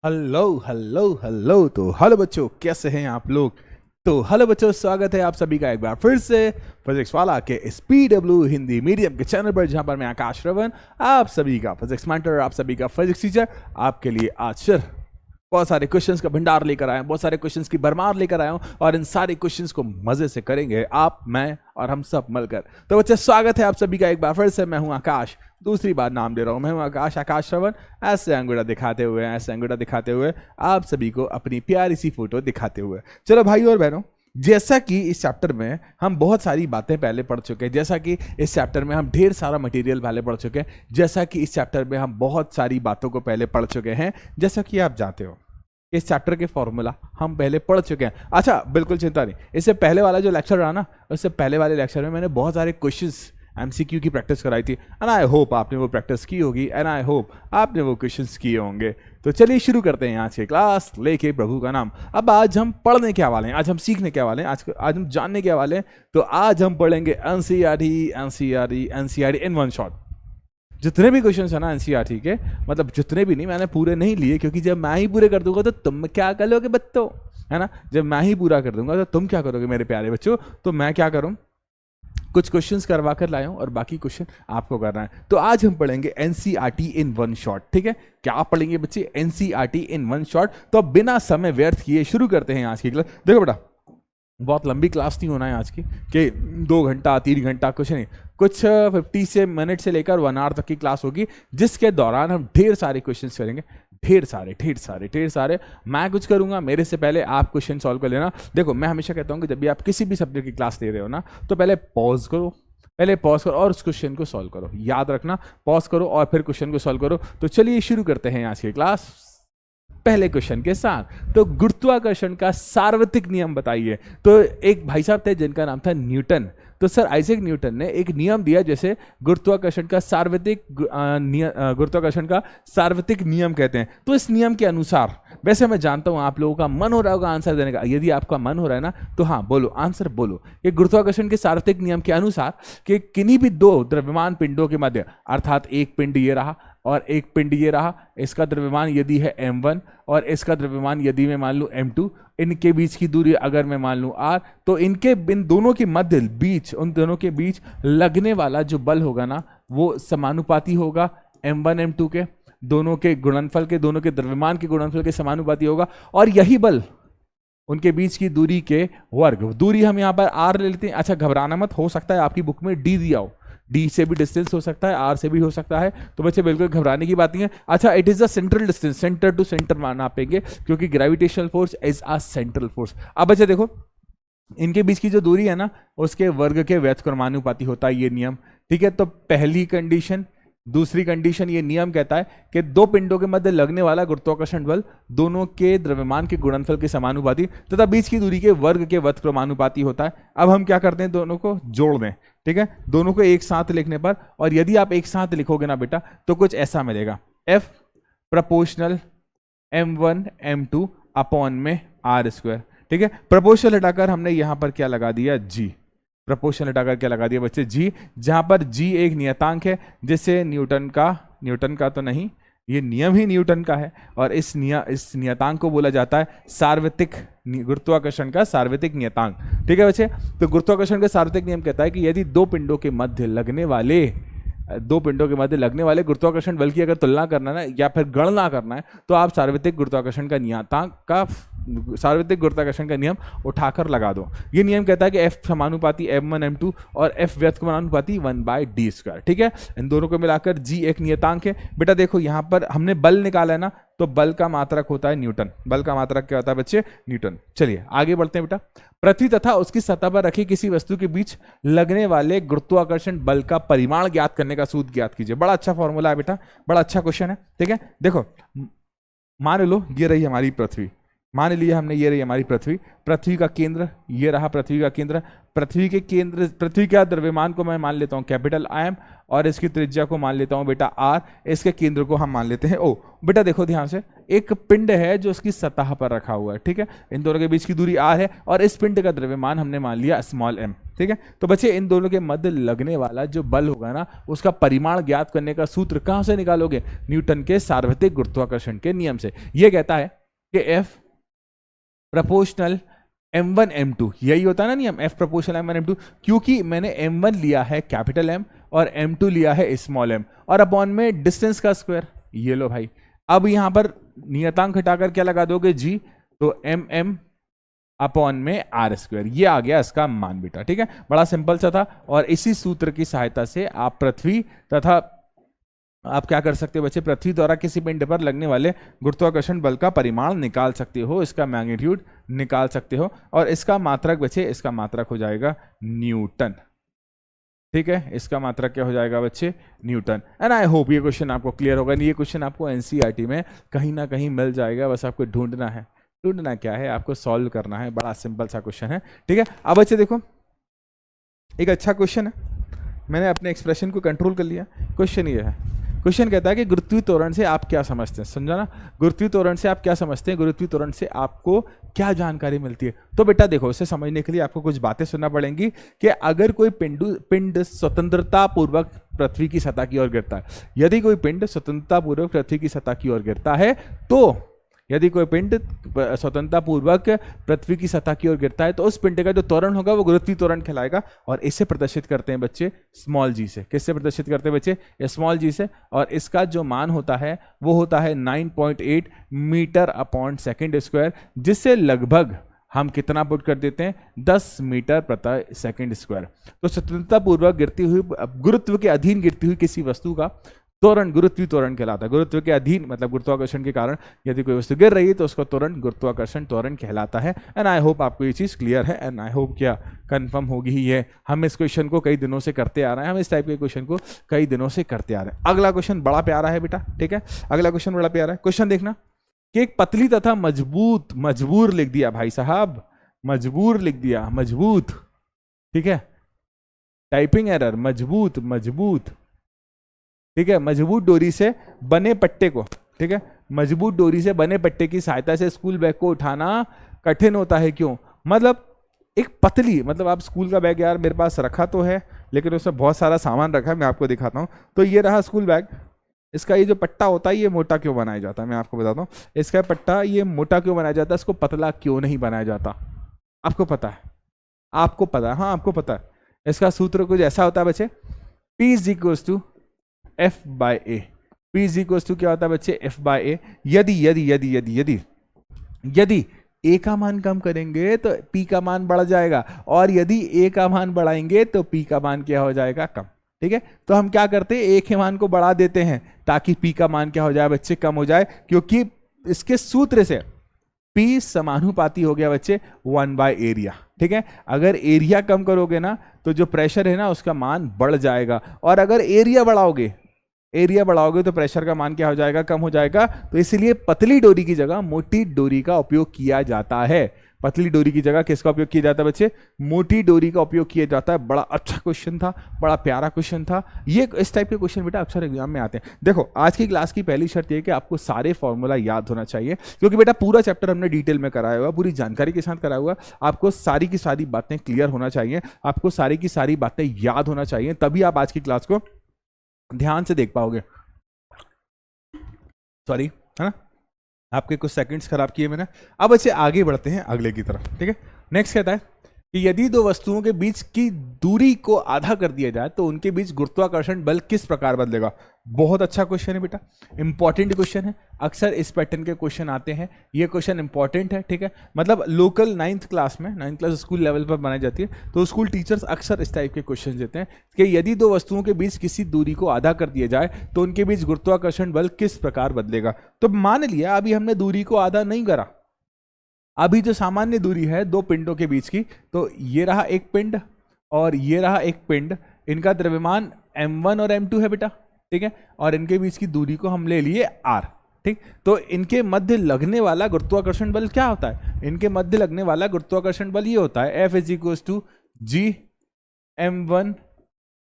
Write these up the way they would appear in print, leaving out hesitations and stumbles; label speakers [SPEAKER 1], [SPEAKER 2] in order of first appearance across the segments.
[SPEAKER 1] Hello hello hello. तो hello बच्चों, कैसे हैं आप लोग? तो हेलो बच्चों, स्वागत है आप सभी का एक बार फिर से फिजिक्स वाला के इस PW हिंदी मीडियम के चैनल पर, जहां पर मैं आकाश रवन आप सभी का फिजिक्स मेंटर, आप सभी का फिजिक्स टीचर, आपके लिए आज फिर बहुत सारे क्वेश्चंस का भंडार लेकर आया हूं, बहुत सारे क्वेश्चंस की भरमार लेकर आया हूं और इन सारे क्वेश्चंस को मजे से करेंगे आप, मैं और हम सब मिलकर। तो बच्चे, स्वागत है आप सभी का एक बार फिर से। मैं हूं आकाश, दूसरी बार नाम दे रहा हूं, मैं हूं आकाश श्रवण। ऐसे अंगूठा दिखाते हुए आप सभी को अपनी प्यारी सी फोटो दिखाते हुए। चलो भाई और बहनों, जैसा कि इस चैप्टर में हम बहुत सारी बातें पहले पढ़ चुके हैं, जैसा कि इस चैप्टर में हम ढेर सारा मटेरियल पहले पढ़ चुके हैं, जैसा कि इस चैप्टर में हम बहुत सारी बातों को पहले पढ़ चुके हैं, जैसा कि आप जानते हो इस चैप्टर के फॉर्मूला हम पहले पढ़ चुके हैं। अच्छा, बिल्कुल चिंता नहीं, इससे पहले वाला जो लेक्चर रहा ना, उससे पहले वाले लेक्चर में मैंने बहुत सारे क्वेश्चंस MCQ की प्रैक्टिस कराई थी, एंड आई होप आपने वो प्रैक्टिस की होगी, एंड आई होप आपने वो क्वेश्चंस किए होंगे। तो चलिए शुरू करते हैं आज की क्लास लेके प्रभु का नाम। अब आज हम पढ़ने क्या वाले हैं, आज हम सीखने क्या वाले हैं, आज हम जानने क्या वाले हैं। तो आज हम पढ़ेंगे NCERT इन वन शॉट। जितने भी क्वेश्चन है ना NCERT के, मतलब जितने भी नहीं, मैंने पूरे नहीं लिए, क्योंकि जब मैं ही पूरे कर दूंगा तो तुम क्या कर लोगे बच्चों, है ना? जब मैं ही पूरा कर दूंगा तो तुम क्या करोगे मेरे प्यारे बच्चों? तो मैं क्या करूं, कुछ क्वेश्चंस करवा कर लाया हूं और बाकी क्वेश्चन आपको करना है। तो आज हम पढ़ेंगे NCERT इन वन शॉट। ठीक है, क्या पढ़ेंगे बच्चे? NCERT in one shot. तो अब बिना समय व्यर्थ किए शुरू करते हैं आज की क्लास। देखो बेटा, बहुत लंबी क्लास नहीं होना है आज की कि 2 घंटा 3 घंटा, कुछ नहीं, कुछ 50 मिनट से लेकर 1 आवर तक की क्लास होगी, जिसके दौरान हम ढेर सारे क्वेश्चंस करेंगे, ढेर सारे। मैं कुछ करूंगा, मेरे से पहले आप क्वेश्चन सॉल्व कर लेना। देखो, मैं हमेशा कहता हूं कि जब भी आप किसी भी सब्जेक्ट की क्लास ले रहे हो ना, तो पहले पॉज करो और उस क्वेश्चन को सॉल्व करो। याद रखना, पॉज करो और फिर क्वेश्चन को सॉल्व करो। तो चलिए शुरू करते हैं आज की क्लास पहले क्वेश्चन के साथ। तो गुरुत्वाकर्षण का सार्वत्रिक नियम बताइए। तो एक भाई साहब थे जिनका नाम था न्यूटन। तो सर आइजैक न्यूटन ने एक नियम दिया, जैसे गुरुत्वाकर्षण का सार्वत्रिक नियम कहते हैं। तो इस नियम के अनुसार, वैसे मैं जानता हूं आप लोगों का मन हो रहा होगा आंसर देने का, यदि आपका मन हो रहा है ना तो हाँ बोलो, आंसर बोलो। ये गुरुत्वाकर्षण के सार्वत्रिक नियम के अनुसार कि किन्हीं भी दो द्रव्यमान पिंडों के मध्य, अर्थात एक पिंड ये रहा और एक पिंड ये रहा, इसका द्रव्यमान यदि है m1 और इसका द्रव्यमान यदि मैं मान लूं m2, इनके बीच की दूरी अगर मैं मान लूं r, तो इन दोनों के मध्य उन दोनों के बीच लगने वाला जो बल होगा ना, वो समानुपाती होगा m1 m2 के, दोनों के गुणनफल के, दोनों के द्रव्यमान के गुणनफल के समानुपाती होगा। और यही बल उनके बीच की दूरी के वर्ग, दूरी हम यहाँ पर r ले लेते हैं। अच्छा, घबराना मत, हो सकता है आपकी बुक में d दिया हो, डी से भी डिस्टेंस हो सकता है, आर से भी हो सकता है, तो बच्चे बिल्कुल घबराने की बात नहीं है। अच्छा, it is a central distance, centre to centre नापेंगे, क्योंकि gravitational force is a central force. अब बच्चे देखो, इनके बीच की जो दूरी है ना, उसके वर्ग के व्यस्क्रमानुपाती होता है ये नियम। ठीक है, तो पहली कंडीशन। दूसरी कंडीशन, ये नियम कहता है कि दो पिंडों के मध्य लगने वाला गुरुत्वाकर्षण बल दोनों के द्रव्यमान के गुणनफल के समानुपाती तथा बीच की दूरी के वर्ग के व्यस्क्रमानुपाती होता है। अब हम क्या करते हैं, दोनों को जोड़ दें। ठीक है, दोनों को एक साथ लिखने पर, और यदि आप एक साथ लिखोगे ना बेटा, तो कुछ ऐसा मिलेगा, F proportional m1 m2 upon में r²। ठीक है, प्रोपोर्शनल हटाकर हमने यहां पर क्या लगा दिया, G। प्रोपोर्शनल हटाकर क्या लगा दिया बच्चे, G, जहां पर G एक नियतांक है, जिसे न्यूटन का तो नहीं, ये नियम ही न्यूटन का है, और इस नियतांक को बोला जाता है सार्वत्रिक, गुरुत्वाकर्षण का सार्वत्रिक नियतांक। ठीक है बच्चे, तो गुरुत्वाकर्षण का सार्वत्रिक नियम कहता है कि यदि दो पिंडों के मध्य लगने वाले गुरुत्वाकर्षण बल की अगर तुलना करना है या फिर गणना करना है, तो आप सार्वत्रिक गुरुत्वाकर्षण का नियम उठाकर लगा दो। ये नियम कहता है कि F समानुपाती m1 m2 और F व्यस्क्रमानुपाती 1/d²। ठीक है, इन दोनों को मिलाकर G एक नियतांक है। बेटा देखो, यहां पर हमने बल निकाला है ना, तो बल का मात्रक होता है न्यूटन। बल का मात्रक क्या होता है बच्चे, न्यूटन। चलिए आगे बढ़ते हैं बेटा। पृथ्वी तथा उसकी सतह पर रखी किसी वस्तु के बीच लगने वाले गुरुत्वाकर्षण बल का परिमाण ज्ञात करने का सूत्र ज्ञात कीजिए। बड़ा अच्छा फॉर्मूला है बेटा, बड़ा अच्छा क्वेश्चन है। ठीक है, देखो मान लो ये रही हमारी पृथ्वी, मान लिया हमने, ये रही हमारी पृथ्वी, पृथ्वी का केंद्र, ये रहा पृथ्वी का केंद्र, पृथ्वी के केंद्र, पृथ्वी का द्रव्यमान को मैं मान लेता हूँ कैपिटल आर और इसकी त्रिज्या को मान लेता हूँ बेटा आर, इसके केंद्र को हम मान लेते हैं ओ। बेटा देखो ध्यान से, एक पिंड है जो उसकी सतह पर रखा हुआ है, ठीक है, इन दोनों के बीच की दूरी आर है और इस पिंड का द्रव्यमान हमने मान लिया स्मॉल एम, ठीक है। तो बच्चे इन दोनों के मध्य लगने वाला जो बल होगा ना, उसका परिमाण ज्ञात करने का सूत्र कहां से निकालोगे? न्यूटन के सार्वत्रिक गुरुत्वाकर्षण के नियम से। यह कहता है कि F प्रोपोर्शनल m1 m2, यही होता है ना नियम, F प्रोपोर्शनल m1 m2, क्योंकि मैंने m1 लिया है कैपिटल M और m2 लिया है स्मॉल m और अपॉन में डिस्टेंस का स्क्वायर, ये लो भाई। अब यहां पर नियतांक हटाकर क्या लगा दोगे? g, तो mm अपॉन में आर स्क्वायर, ये आ गया इसका मान बेटा, ठीक है। बड़ा सिंपल सा था और इसी सूत्र की सहायता से आप पृथ्वी तथा आप क्या कर सकते हो बच्चे, पृथ्वी द्वारा किसी पिंड पर लगने वाले गुरुत्वाकर्षण बल का परिमाण निकाल सकते हो, इसका मैग्नीट्यूड निकाल सकते हो और इसका मात्रक बच्चे, इसका मात्रक हो जाएगा न्यूटन, ठीक है। इसका मात्रक क्या हो जाएगा बच्चे? न्यूटन। एंड आई होप ये क्वेश्चन आपको क्लियर होगा। ये क्वेश्चन आपको एनसीईआरटी में कहीं ना कहीं मिल जाएगा, बस आपको ढूंढना है। ढूंढना क्या है, आपको सॉल्व करना है, बड़ा सिंपल सा क्वेश्चन है, ठीक है। अब बच्चे देखो, एक अच्छा क्वेश्चन है, मैंने अपने एक्सप्रेशन को कंट्रोल कर लिया। क्वेश्चन ये है, क्वेश्चन कहता है कि गुरुत्वीय त्वरण से आप क्या समझते हैं? समझा ना, गुरुत्वीय त्वरण से आप क्या समझते हैं, गुरुत्वीय त्वरण से आपको क्या जानकारी मिलती है? तो बेटा देखो, इसे समझने के लिए आपको कुछ बातें सुनना पड़ेंगी कि अगर कोई पिंड स्वतंत्रता पूर्वक पृथ्वी की सतह की ओर गिरता है, यदि कोई पिंड स्वतंत्रता पूर्वक पृथ्वी की सतह की ओर गिरता है, तो यदि कोई पिंड स्वतंत्रता पूर्वक पृथ्वी की सतह की ओर गिरता है, तो उस पिंड का जो त्वरण होगा वो गुरुत्वीय त्वरण कहलाएगा और इसे प्रदर्शित करते हैं बच्चे स्मॉल जी से। किससे प्रदर्शित करते हैं बच्चे? स्मॉल जी से। और इसका जो मान होता है वो होता है 9.8 मीटर अपॉन सेकेंड स्क्वायर, जिससे लगभग हम कितना पुट कर देते हैं? 10 मीटर प्रति सेकेंड स्क्वायर। तो स्वतंत्रता पूर्वक गिरती हुई, गुरुत्व के अधीन गिरती हुई किसी वस्तु का त्वरण गुरुत्वीय त्वरण कहलाता है। गुरुत्व के अधीन मतलब गुरुत्वाकर्षण के कारण यदि कोई वस्तु गिर रही है तो उसका त्वरण गुरुत्वाकर्षण त्वरण कहलाता है। एंड आई होप आपको ये चीज क्लियर है एंड आई होप क्या कंफर्म होगी ही है। हम इस क्वेश्चन को कई दिनों से करते आ रहे हैं, हम इस टाइप के क्वेश्चन को कई दिनों से करते आ रहे हैं। अगला क्वेश्चन बड़ा प्यारा है बेटा, ठीक है, अगला क्वेश्चन बड़ा प्यारा है। क्वेश्चन देखना कि एक पतली तथा मजबूर लिख दिया भाई साहब, मजबूर लिख दिया, मजबूत, ठीक है, टाइपिंग एरर, मजबूत, ठीक है, मजबूत डोरी से बने पट्टे को, ठीक है, मजबूत डोरी से बने पट्टे की सहायता से स्कूल बैग को उठाना कठिन होता है, क्यों? मतलब एक पतली, मतलब आप स्कूल का बैग यार मेरे पास रखा तो है लेकिन उसमें बहुत सारा सामान रखा है, मैं आपको दिखाता हूँ। तो ये रहा स्कूल बैग, इसका ये जो पट्टा होता है ये मोटा क्यों बनाया जाता है मैं आपको बताता हूँ। इसका पट्टा ये मोटा क्यों बनाया जाता है, इसको पतला क्यों नहीं बनाया जाता? आपको पता है? आपको पता है? हाँ आपको पता है। इसका सूत्र कुछ ऐसा होता है बच्चे, P is equals to F by A. P is equals to क्या होता है बच्चे? F by A. यदि A का मान कम करेंगे तो P का मान बढ़ जाएगा और यदि A का मान बढ़ाएंगे तो P का मान क्या हो जाएगा? कम, ठीक है। तो हम क्या करते हैं, A के मान को बढ़ा देते हैं ताकि P का मान क्या हो जाए बच्चे? कम हो जाए, क्योंकि इसके सूत्र से P समानुपाती हो गया बच्चे 1 बाय एरिया, ठीक है। अगर एरिया कम करोगे ना तो जो प्रेशर है ना उसका मान बढ़ जाएगा, और अगर एरिया बढ़ाओगे तो प्रेशर का मान क्या हो जाएगा? कम हो जाएगा। तो इसलिए पतली डोरी की जगह मोटी डोरी का उपयोग किया जाता है। पतली डोरी की जगह किसका उपयोग किया जाता है बच्चे? मोटी डोरी का उपयोग किया जाता है। बड़ा अच्छा क्वेश्चन था, बड़ा प्यारा क्वेश्चन था। ये इस टाइप के क्वेश्चन बेटा अक्सर एग्जाम में आते हैं। देखो आज की क्लास की पहली शर्त ये कि आपको सारे फॉर्मूला याद होना चाहिए, क्योंकि बेटा पूरा चैप्टर हमने डिटेल में कराया हुआ, पूरी जानकारी के साथ कराया हुआ। आपको सारी की सारी बातें क्लियर होना चाहिए, आपको सारी की सारी बातें याद होना चाहिए, तभी आप आज की क्लास को ध्यान से देख पाओगे। सॉरी, है ना, आपके कुछ सेकंड्स खराब किए मैंने। अब अच्छे आगे बढ़ते हैं अगले की तरफ, ठीक है। नेक्स्ट कहता है कि यदि दो वस्तुओं के बीच की दूरी को आधा कर दिया जाए तो उनके बीच गुरुत्वाकर्षण बल किस प्रकार बदलेगा? बहुत अच्छा क्वेश्चन है बेटा, इंपॉर्टेंट क्वेश्चन है। अक्सर इस पैटर्न के क्वेश्चन आते हैं, ये क्वेश्चन इंपॉर्टेंट है, ठीक है। मतलब लोकल 9th क्लास में, 9th क्लास स्कूल लेवल पर बनाई जाती है, तो स्कूल टीचर्स अक्सर इस टाइप के क्वेश्चन देते हैं कि यदि दो वस्तुओं के बीच किसी दूरी को आधा कर दिया जाए तो उनके बीच गुरुत्वाकर्षण बल किस प्रकार बदलेगा। तो मान लिया अभी हमने दूरी को आधा नहीं करा, अभी जो सामान्य दूरी है दो पिंडों के बीच की, तो ये रहा एक पिंड और ये रहा एक पिंड, इनका द्रव्यमान m1 और m2 है बेटा, ठीक है, और इनके बीच की दूरी को हम ले लिए r, ठीक। तो इनके मध्य लगने वाला गुरुत्वाकर्षण बल क्या होता है? इनके मध्य लगने वाला गुरुत्वाकर्षण बल ये होता है F is equal to G m1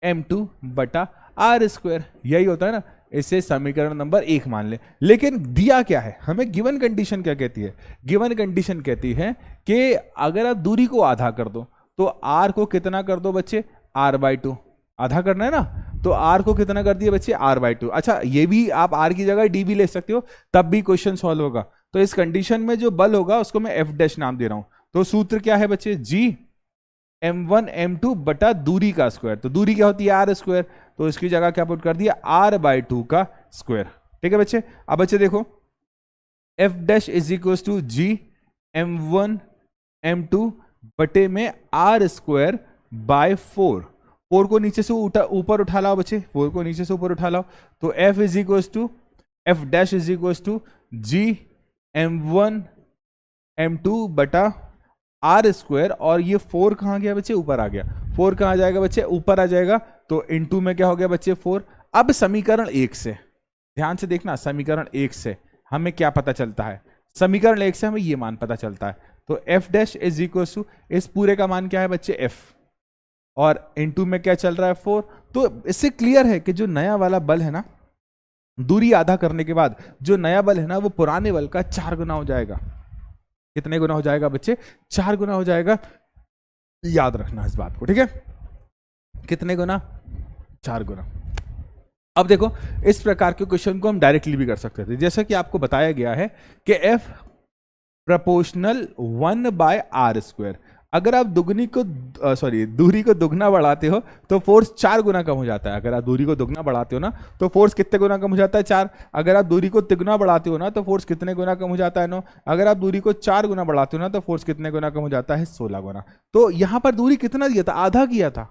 [SPEAKER 1] m2 बटा आर स्क्वायर, यही होता है ना। इसे समीकरण नंबर 1 मान ले। लेकिन दिया क्या है हमें? गिवन कंडीशन क्या कहती है? गिवन कंडीशन कहती है कि अगर आप दूरी को आधा कर दो तो आर को कितना कर दो बच्चे? r/2 आधा करना है ना, तो आर को कितना कर दिया बच्चे? r/2। अच्छा, ये भी आप आर की जगह डी भी ले सकते हो, तब भी क्वेश्चन सॉल्व होगा। तो इस कंडीशन में जो बल होगा उसको मैं एफ डैश नाम दे रहा हूं। तो सूत्र क्या है बच्चे? जी m1 m2 बटा दूरी का स्क्वायर। तो दूरी क्या होती है? R square. तो इसकी जगह क्या पुट कर दिया? r/2 का स्क्वायर। ठीक है बच्चे। अब बच्चे देखो, F dash is equal to G m1 m2 बटे में आर स्क्वायर बाय 4। 4 को नीचे से ऊपर उठा लाओ बच्चे, 4 को नीचे से ऊपर उठा लाओ। तो F is equal to F dash is equal to G m1 m2 बटा आर स्क्वायर, और ये 4 कहाँ गया बच्चे? ऊपर आ गया। 4 कहाँ जाएगा बच्चे? ऊपर आ जाएगा। तो इनटू में क्या हो गया बच्चे? 4। अब समीकरण 1 से ध्यान से देखना, समीकरण 1 से हमें क्या पता चलता है? समीकरण 1 से हमें ये मान पता चलता है। तो F dash is equal to, इस पूरे का मान क्या है बच्चे? एफ, और इनटू में क्या चल रहा है? 4। तो इससे क्लियर है कि जो नया वाला बल है ना, दूरी आधा करने के बाद जो नया बल है ना, वो पुराने बल का 4 गुना हो जाएगा। कितने गुना हो जाएगा बच्चे? 4 गुना हो जाएगा। याद रखना इस बात को, ठीक है? कितने गुना? 4 गुना। अब देखो, इस प्रकार के क्वेश्चन को हम डायरेक्टली भी कर सकते थे, जैसा कि आपको बताया गया है कि F प्रोपोर्शनल 1/r²। अगर आप दूरी को दुगना बढ़ाते हो तो फोर्स 4 गुना कम हो जाता है। अगर आप दूरी को दुगना बढ़ाते हो ना तो फोर्स कितने गुना कम हो जाता है? 4। अगर आप दूरी को तिगुना बढ़ाते हो ना तो फोर्स कितने गुना कम हो जाता है? 9। अगर आप दूरी को 4 गुना बढ़ाते हो ना तो फोर्स कितने गुना कम हो जाता है? 16 गुना। तो यहां पर दूरी कितना दिया था? आधा किया था,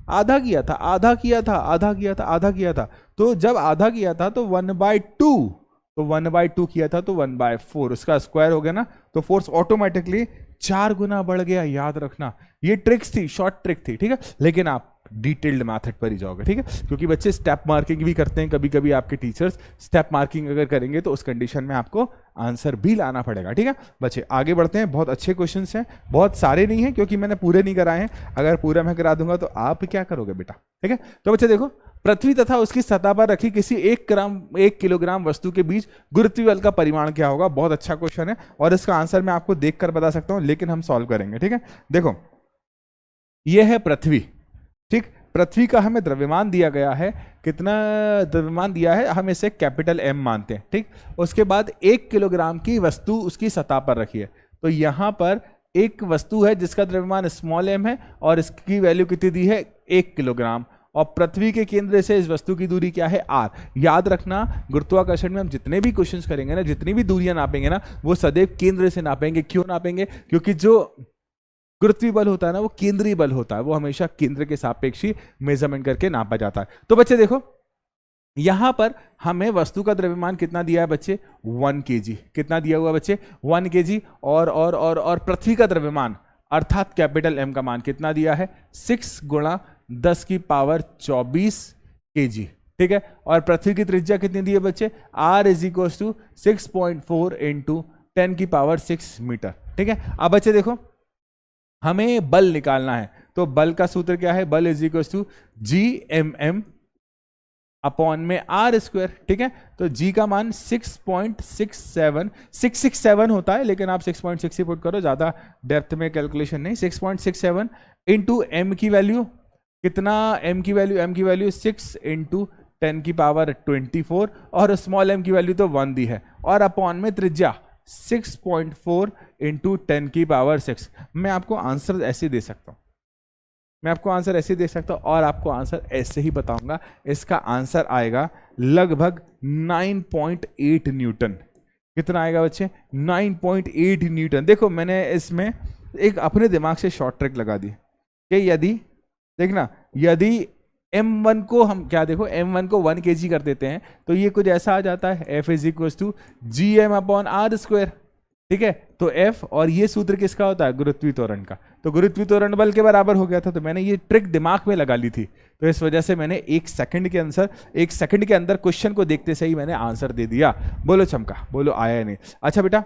[SPEAKER 1] आधा किया था, आधा किया था, आधा किया था, आधा किया था। तो जब आधा किया था तो 1/2, तो 1/2 किया था तो 1/4, उसका स्क्वायर हो गया ना, तो फोर्स ऑटोमेटिकली 4 गुना बढ़ गया। याद रखना, ये ट्रिक्स थी, शॉर्ट ट्रिक थी, ठीक है? लेकिन आप डिटेल्ड मेथड पर ही जाओगे, ठीक है? क्योंकि बच्चे स्टेप मार्किंग भी करते हैं कभी कभी, आपके टीचर्स स्टेप मार्किंग अगर करेंगे तो उस कंडीशन में आपको आंसर भी लाना पड़ेगा, ठीक है बच्चे? आगे बढ़ते हैं। बहुत अच्छे क्वेश्चंस हैं, बहुत सारे नहीं हैं क्योंकि मैंने पूरे नहीं कराए हैं। अगर पूरा मैं करा दूंगा तो आप क्या करोगे बेटा, ठीक है? तो बच्चे देखो, पृथ्वी तथा उसकी सतह पर रखी किसी 1 किलोग्राम वस्तु के बीच गुरुत्वीय बल का परिमाण क्या होगा? बहुत अच्छा क्वेश्चन है, और इसका आंसर मैं आपको देखकर बता सकता हूं, लेकिन हम सॉल्व करेंगे, ठीक है? देखो, यह है पृथ्वी, ठीक? पृथ्वी का हमें द्रव्यमान दिया गया है। कितना द्रव्यमान दिया है? हम इसे कैपिटल M मानते हैं, ठीक? उसके बाद 1 किलोग्राम की वस्तु उसकी सतह पर रखी है। तो यहां पर एक वस्तु है जिसका द्रव्यमान स्मॉल m है और इसकी वैल्यू कितनी दी है? 1 किलोग्राम। और पृथ्वी के केंद्र से इस वस्तु की दूरी क्या है? r। याद रखना, गुरुत्वाकर्षण में हम जितने भी क्वेश्चंस करेंगे ना, जितनी भी दूरियां नापेंगे ना, वो सदैव केंद्र से नापेंगे। क्यों नापेंगे? क्योंकि जो गुरुत्वीय बल होता है ना, वो केंद्रीय बल होता है, वो हमेशा केंद्र के सापेक्षी मेजरमेंट करके नापा जाता है। तो बच्चे देखो, यहां पर हमें वस्तु का द्रव्यमान कितना दिया है बच्चे? 1 kg। कितना दिया हुआ बच्चे? 1 kg। और पृथ्वी का द्रव्यमान अर्थात कैपिटल M का मान कितना दिया है? 6 गुणा 10 की पावर 24 kg, ठीक है? और पृथ्वी की त्रिज्या कितनी दी है बच्चे? R is equal to 6.4 into 10 की पावर 6 मीटर, ठीक है? अब बच्चे देखो, हमें बल निकालना है, तो बल का सूत्र क्या है? बल is equal to GMM upon में r², ठीक है? तो G का मान 667 होता है, लेकिन आप 6.6 ही पुट करो, ज्यादा डेप्थ में कैलकुलेशन नहीं। 6.67 इंटू M की वैल्यू कितना? M की वैल्यू 6 इंटू 10 की पावर 24, और स्मॉल m की वैल्यू तो 1 दी है, और अपॉन में त्रिज्या 6.4 इंटू 10 की पावर 6। मैं आपको आंसर ऐसे दे सकता हूं, और आपको आंसर ऐसे ही बताऊंगा। इसका आंसर आएगा लगभग 9.8 न्यूटन। कितना आएगा बच्चे? 9.8 न्यूटन। देखो, मैंने इसमें एक अपने दिमाग से शॉर्ट ट्रिक लगा दी कि यदि M1 को हम क्या, देखो M1 को 1 kg कर देते हैं तो ये कुछ ऐसा आ जाता है, F is equal to GM upon R², ठीक है? तो F, और ये सूत्र किसका होता है? गुरुत्वीय त्वरण का। तो गुरुत्वीय त्वरण बल के बराबर हो गया था। तो मैंने ये ट्रिक दिमाग में लगा ली थी, तो इस वजह से मैंने 1 सेकंड के अंदर क्वेश्चन को देखते से ही मैंने आंसर दे दिया। बोलो चमका, बोलो आया नहीं। अच्छा बेटा,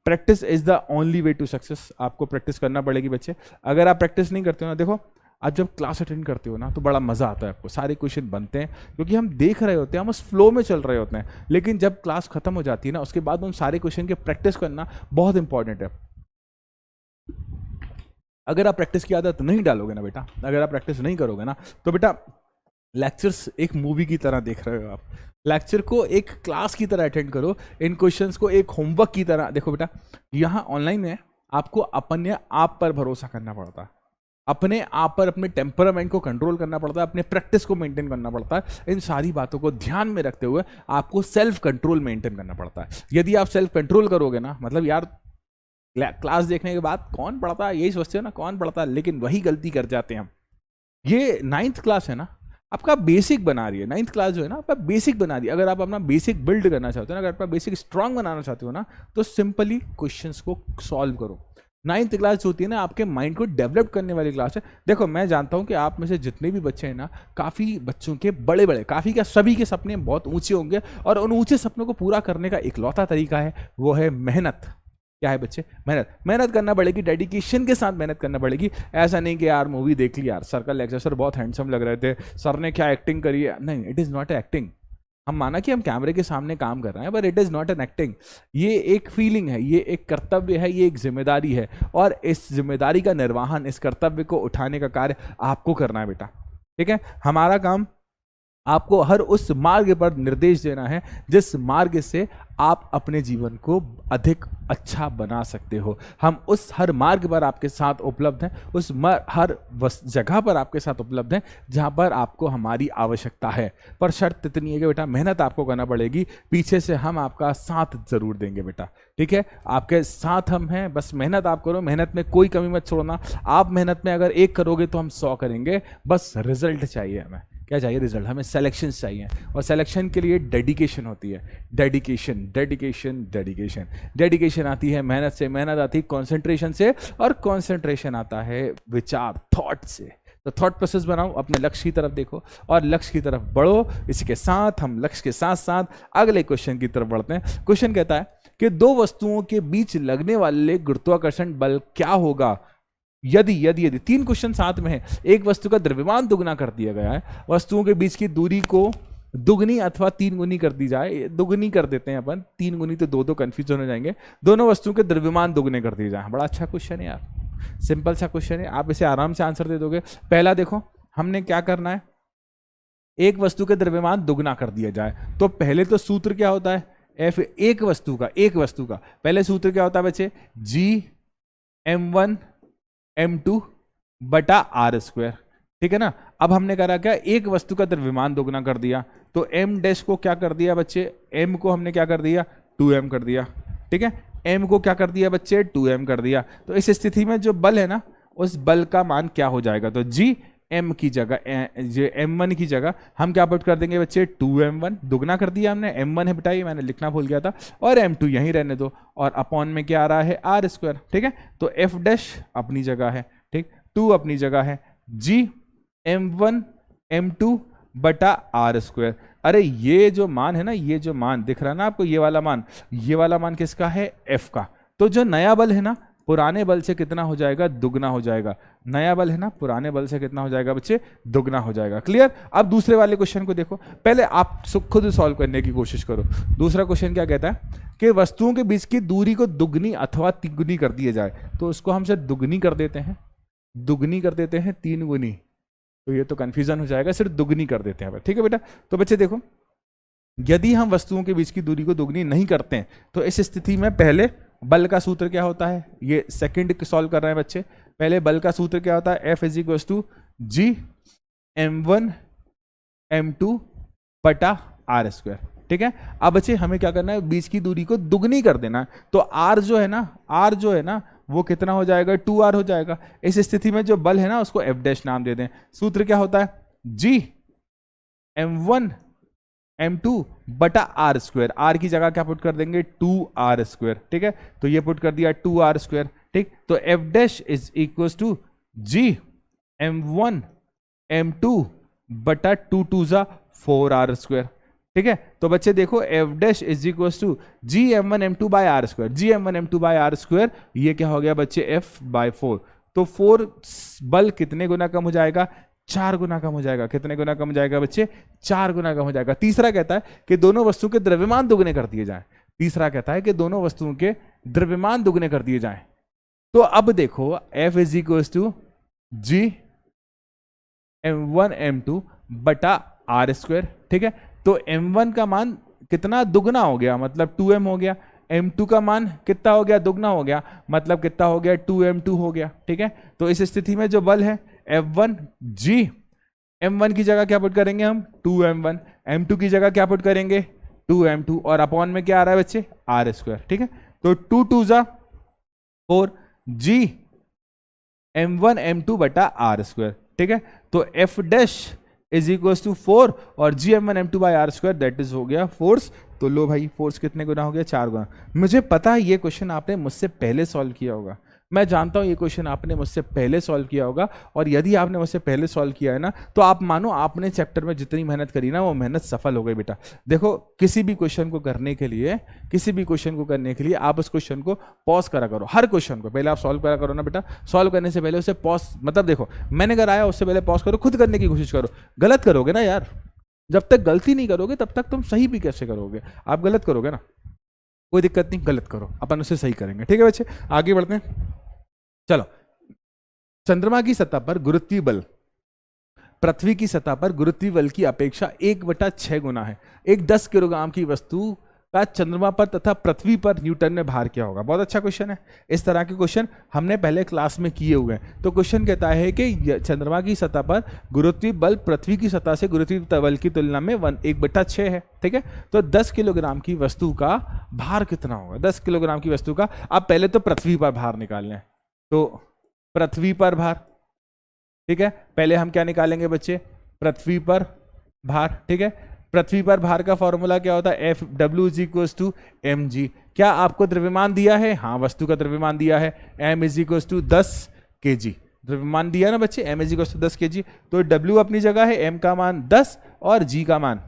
[SPEAKER 1] practice is the only way to success. आपको प्रैक्टिस करना पड़ेगी बच्चे। अगर आप प्रैक्टिस नहीं करते हो ना, देखो आज जब क्लास अटेंड करते हो ना तो बड़ा मजा आता है आपको, सारे क्वेश्चन बनते हैं क्योंकि हम देख रहे होते हैं, हम उस फ्लो में चल रहे होते हैं। लेकिन जब क्लास खत्म हो जाती है ना, उसके बाद उन सारे क्वेश्चन की प्रैक्टिस करना बहुत इंपॉर्टेंट है। अगर आप प्रैक्टिस की आदत नहीं डालोगे ना बेटा, अगर आप प्रैक्टिस नहीं करोगे ना, तो बेटा लेक्चर्स एक मूवी की तरह देख रहे हो आप। लेक्चर को एक क्लास की तरह अटेंड करो, इन क्वेश्चंस को एक होमवर्क की तरह देखो बेटा। यहाँ ऑनलाइन में आपको अपने आप पर भरोसा करना पड़ता है, अपने आप पर, अपने टेम्परामेंट को कंट्रोल करना पड़ता है, अपने प्रैक्टिस को मेंटेन करना पड़ता है। इन सारी बातों को ध्यान में रखते हुए आपको सेल्फ कंट्रोल मेंटेन करना पड़ता है। यदि आप सेल्फ कंट्रोल करोगे ना, मतलब यार क्लास देखने के बाद कौन पढ़ता है, यही सोचते हो ना कौन पढ़ता है, लेकिन वही गलती कर जाते हैं हम। ये 9th क्लास है ना, आपका बेसिक बना रही है। 9th क्लास जो है ना, आपका बेसिक बना रही है। अगर आप अपना बेसिक बिल्ड करना चाहते हो ना, अगर अपना बेसिक स्ट्रांग बनाना चाहते हो ना, तो सिंपली क्वेश्चंस को सॉल्व करो। 9th क्लास जो होती है ना, आपके माइंड को डेवलप करने वाली क्लास है। देखो मैं जानता हूँ कि आप में से जितने भी बच्चे हैं ना, काफ़ी बच्चों के बड़े बड़े, काफ़ी क्या सभी के सपने बहुत ऊंचे होंगे, और उन ऊंचे सपनों को पूरा करने का इकलौता तरीका है, वो है मेहनत। क्या है बच्चे? मेहनत। मेहनत करना पड़ेगी, डेडिकेशन के साथ मेहनत करना पड़ेगी। ऐसा नहीं कि यार मूवी देख ली यार, सर का लेक्चर, सर बहुत हैंडसम लग रहे थे, सर ने क्या एक्टिंग करी है। नहीं, इट इज़ नॉट एक्टिंग। हम माना कि हम कैमरे के सामने काम कर रहे हैं, but it is not an acting. ये एक फीलिंग है, ये एक कर्तव्य है, ये एक जिम्मेदारी है, और इस जिम्मेदारी का निर्वहन, इस कर्तव्य को उठाने का कार्य आपको करना है बेटा। ठीक है, हमारा काम आपको हर उस मार्ग पर निर्देश देना है जिस मार्ग से आप अपने जीवन को अधिक अच्छा बना सकते हो। हम उस हर मार्ग पर आपके साथ उपलब्ध हैं, उस हर जगह पर आपके साथ उपलब्ध हैं जहां पर आपको हमारी आवश्यकता है। पर शर्त इतनी है कि बेटा मेहनत आपको करना पड़ेगी, पीछे से हम आपका साथ जरूर देंगे बेटा। ठीक है, आपके साथ हम हैं, बस मेहनत आप करो, मेहनत में कोई कमी मत छोड़ना। आप मेहनत में अगर 1 करोगे तो हम 100 करेंगे, बस रिजल्ट चाहिए हमें। क्या चाहिए? रिजल्ट। हमें सिलेक्शन चाहिए, और सिलेक्शन के लिए डेडिकेशन होती है। Dedication, dedication, dedication. डेडिकेशन आती है मेहनत से, मेहनत आती है कंसंट्रेशन से, और कंसंट्रेशन आता है विचार, थॉट से। तो थॉट प्रोसेस बनाओ, अपने लक्ष्य की तरफ देखो और लक्ष्य की तरफ बढ़ो। इसी के साथ हम लक्ष्य के साथ साथ अगले क्वेश्चन की तरफ बढ़ते हैं। क्वेश्चन कहता है कि 2 वस्तुओं के बीच लगने वाले गुरुत्वाकर्षण बल क्या होगा यदि यदि यदि 3 क्वेश्चन साथ में है। एक वस्तु का द्रव्यमान दुगना कर दिया गया है, वस्तुओं के बीच की दूरी को दुगनी अथवा 3 गुनी कर दी जाए। दुगनी कर देते हैं अपन, 3 गुनी तो 2 कंफ्यूजन हो जाएंगे। दोनों वस्तुओं के द्रव्यमान दुगने कर दिए जाए। बड़ा अच्छा क्वेश्चन है यार, सिंपल सा क्वेश्चन है, आप इसे आराम से आंसर दे दोगे। पहला देखो, हमने क्या करना है, एक वस्तु के द्रव्यमान दुगना कर दिया जाए। तो पहले तो सूत्र क्या होता है, एफ, एक वस्तु का पहले सूत्र क्या होता है बच्चे, Gm1m2 बटा आर स्क्वायर। ठीक है ना। अब हमने करा क्या, एक वस्तु का द्रव्यमान दोगुना कर दिया, तो m डैश को क्या कर दिया बच्चे, m को हमने क्या कर दिया, 2m कर दिया। ठीक है, m को क्या कर दिया बच्चे, 2m कर दिया। तो इस स्थिति में जो बल है ना, उस बल का मान क्या हो जाएगा, तो g m की जगह, m1 की जगह हम क्या पुट कर देंगे बच्चे, 2m1। दुगना कर दिया हमने, m1 है बेटा, ये मैंने लिखना भूल गया था, और m2 यहीं रहने दो, और अपॉन में क्या आ रहा है, आर स्क्वायर। ठीक है, तो f डैश अपनी जगह है, ठीक, 2 अपनी जगह है, g m1 m2 बटा आर स्क्वायर। अरे ये जो मान है ना, ये जो मान दिख रहा है ना आपको, ये वाला मान किसका है, f का। तो जो नया बल है ना, पुराने बल से कितना हो जाएगा, दुगना हो जाएगा। नया बल है ना, पुराने बल से कितना हो जाएगा बच्चे, दुगना हो जाएगा। क्लियर। अब दूसरे वाले क्वेश्चन को देखो, पहले आप खुद सॉल्व करने की कोशिश करो। दूसरा क्वेश्चन क्या कहता है कि वस्तुओं के बीच की दूरी को दुगनी अथवा तिगुनी कर दिया जाए। तो उसको हम सिर्फ दुगनी कर देते हैं, 3 गुनी, तो ये तो कंफ्यूजन हो जाएगा, सिर्फ दुगनी कर देते हैं। ठीक है बेटा। तो बच्चे देखो, यदि हम वस्तुओं के बीच की दूरी को दुगनी नहीं करते हैं, तो इस स्थिति में पहले बल का सूत्र क्या होता है, ये सेकंड सॉल्व कर रहे हैं बच्चे। पहले बल का सूत्र क्या होता है, F = G m1 m2 बटा आर स्क्वायर। ठीक है, अब बच्चे हमें क्या करना है, बीच की दूरी को दुगनी कर देना है। तो R जो है ना वो कितना हो जाएगा, 2R हो जाएगा। इस स्थिति में जो बल है ना, उसको F डैश नाम दे दें। सूत्र क्या होता है, G m1 m2 बटा आर स्क्वायर। आर की जगह क्या पुट कर देंगे, 2R स्क्वायर। ठीक है, तो ये पुट कर दिया 2R स्क्वायर। ठीक। तो F dash is equal to G m1 m2 बटा 2 2 जा 4r स्क्वायर, ठीक है। तो बच्चे देखो F dash is equal to G m1 m2 by R square, G m1 m2 by R square, ये क्या हो गया बच्चे f बाय 4। तो 4 बल कितने गुना कम हो जाएगा, 4 गुना कम हो जाएगा। कितने गुना कम हो जाएगा बच्चे, 4 गुना कम हो जाएगा। तीसरा कहता है कि दोनों वस्तुओं के द्रव्यमान दुगने कर दिए जाएं। तीसरा कहता है कि दोनों वस्तुओं के द्रव्यमान दुगने कर दिए जाएं। तो अब देखो F is equal to G m1 m2 बटा आर स्क्वायर, ठीक है। तो m1 का मान कितना दुगना हो गया, मतलब 2m हो गया। m2 का मान कितना हो गया, दुगना हो गया, मतलब कितना हो गया, 2m2 हो गया, ठीक है। तो इस स्थिति में जो बल है F1 G, m1 की जगह क्या पुट करेंगे हम, 2m1, m2 की जगह क्या पुट करेंगे, 2m2, और अपॉन में क्या आ रहा है बच्चे, आर स्क्वायर, ठीक है। तो 2 2 जा 4 G m1 m2 बटा आर स्क्वायर, ठीक है। तो F dash is equal to 4 और G m1 m2 by R square, that is हो गया फोर्स। तो लो भाई फोर्स कितने गुना हो गया, 4 गुना। मुझे पता है ये क्वेश्चन आपने मुझसे पहले सॉल्व किया होगा, मैं जानता हूं ये क्वेश्चन आपने मुझसे पहले सॉल्व किया होगा। और यदि आपने मुझसे पहले सॉल्व किया है ना, तो आप मानो आपने चैप्टर में जितनी मेहनत करी ना, वो मेहनत सफल हो गई बेटा। देखो किसी भी क्वेश्चन को करने के लिए, आप उस क्वेश्चन को पॉज करा करो। हर क्वेश्चन को पहले आप सॉल्व करा करो ना बेटा। सॉल्व करने से पहले उसे पॉज, मतलब देखो मैंने कराया उससे पहले पॉज करो, खुद करने की कोशिश करो। गलत करोगे ना यार, जब तक गलती नहीं करोगे तब तक तुम सही भी कैसे करोगे। आप गलत करोगे ना, कोई दिक्कत नहीं, गलत करो, अपन उसे सही करेंगे, ठीक है बच्चे। आगे बढ़ते हैं, चलो। चंद्रमा की सतह पर गुरुत्वीय बल पृथ्वी की सतह पर गुरुत्वीय बल की अपेक्षा 1/6 गुना है। एक 10 किलोग्राम की वस्तु का चंद्रमा पर तथा पृथ्वी पर न्यूटन में भार क्या होगा। बहुत अच्छा क्वेश्चन है। इस तरह के क्वेश्चन हमने पहले क्लास में किए हुए हैं। तो क्वेश्चन कहता है कि चंद्रमा की सतह पर गुरुत्वीय बल पृथ्वी की सतह से गुरुत्वीय बल की तुलना में 1/6 है, ठीक है। तो 10 किलोग्राम की वस्तु का भार कितना होगा, 10 किलोग्राम की वस्तु का। अब पहले तो पृथ्वी पर भार निकालना है, तो पृथ्वी पर भार, ठीक है। पहले हम क्या निकालेंगे बच्चे, पृथ्वी पर भार, ठीक है। पृथ्वी पर भार का फॉर्मूला क्या होता है, F W is equal to M G. क्या आपको द्रव्यमान दिया है, हाँ वस्तु का द्रव्यमान दिया है, M is equal to 10 kg द्रव्यमान दिया ना बच्चे, M is equal to 10 kg। तो डब्ल्यू अपनी जगह है, एम का मान 10 और जी का मान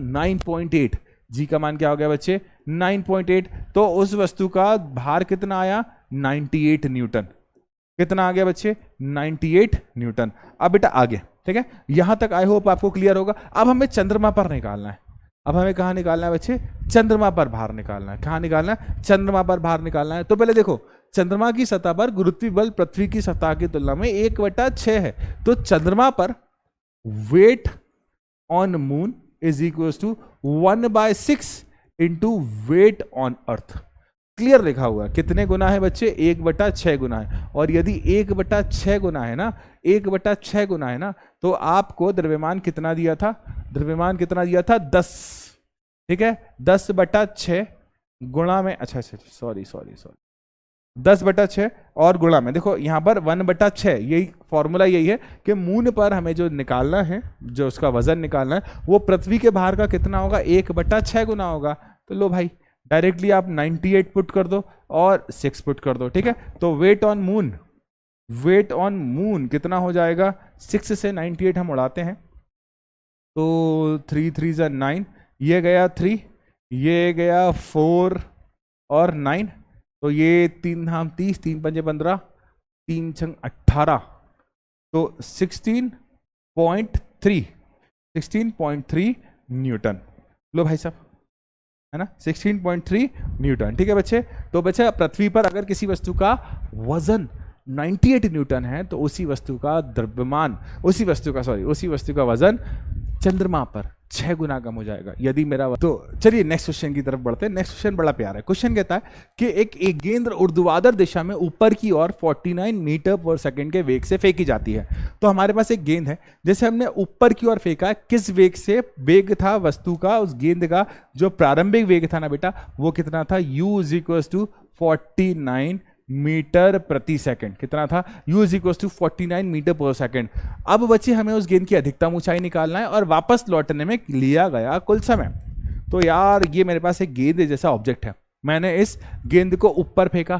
[SPEAKER 1] 9.8। जी का मान क्या हो गया बच्चे, 9.8। तो उस वस्तु का भार कितना आया, 98 न्यूटन। कितना आ गया बच्चे, 98 न्यूटन। अब बेटा आगे, ठीक है। यहां तक आई होप आपको क्लियर होगा। अब हमें चंद्रमा पर निकालना है। अब हमें कहां निकालना है बच्चे, चंद्रमा पर भार निकालना है। कहां निकालना है, चंद्रमा पर भार निकालना है। तो पहले देखो, चंद्रमा की सतह पर गुरुत्वीय बल पृथ्वी की सतह की तुलना में 1/6 है। तो चंद्रमा पर weight on moon is equal to 1/6 into weight on earth. Clear लिखा हुआ है, कितने गुना है बच्चे, 1/6 गुना है। और यदि 1/6 गुना है ना, 1/6 गुना है ना, तो आपको द्रव्यमान कितना दिया था, द्रव्यमान कितना दिया था, 10, ठीक है। 10/6 गुणा में, अच्छा सॉरी 10/6 और गुणा में, देखो यहां पर 1/6, यही फॉर्मूला यही है कि मून पर हमें जो निकालना है, जो उसका वजन निकालना है, वो पृथ्वी के भार का कितना होगा, 1/6 गुना होगा। तो लो भाई डायरेक्टली आप 98 पुट कर दो और 6 पुट कर दो, ठीक है। तो वेट ऑन मून कितना हो जाएगा, 6 से 98 हम उड़ाते हैं, तो 3 3 9, ये गया 3, ये गया 4 और 9, तो ये 3 धाम 30, 3 पंजे 15, 3 छंग 18, तो 16.3 न्यूटन। लो भाई साहब, है ना, 16.3 न्यूटन, ठीक है बच्चे। तो बच्चे पृथ्वी पर अगर किसी वस्तु का वजन 98 न्यूटन है, तो उसी वस्तु का द्रव्यमान, उसी वस्तु का वजन चंद्रमा पर 6 गुना कम हो जाएगा यदि मेरा। तो चलिए नेक्स्ट क्वेश्चन की तरफ बढ़ते हैं। नेक्स्ट क्वेश्चन बड़ा प्यारा है। क्वेश्चन कहता है कि एक गेंद ऊर्ध्वाधर दिशा में ऊपर की ओर 49 मीटर पर सेकंड के वेग से फेंकी जाती है। तो हमारे पास एक गेंद है, जैसे हमने ऊपर की ओर फेंका, किस वेग से वेग था वस्तु का, उस गेंद का जो प्रारंभिक वेग था ना बेटा, वो कितना था, u is equal to 49 metre प्रति सेकंड। कितना था, u is equal to 49 metre per second. अब बच्चे हमें उस गेंद की अधिकतम ऊंचाई निकालना है और वापस लौटने में लिया गया कुल समय। तो यार ये मेरे पास एक गेंद जैसा ऑब्जेक्ट है, मैंने इस गेंद को ऊपर फेंका,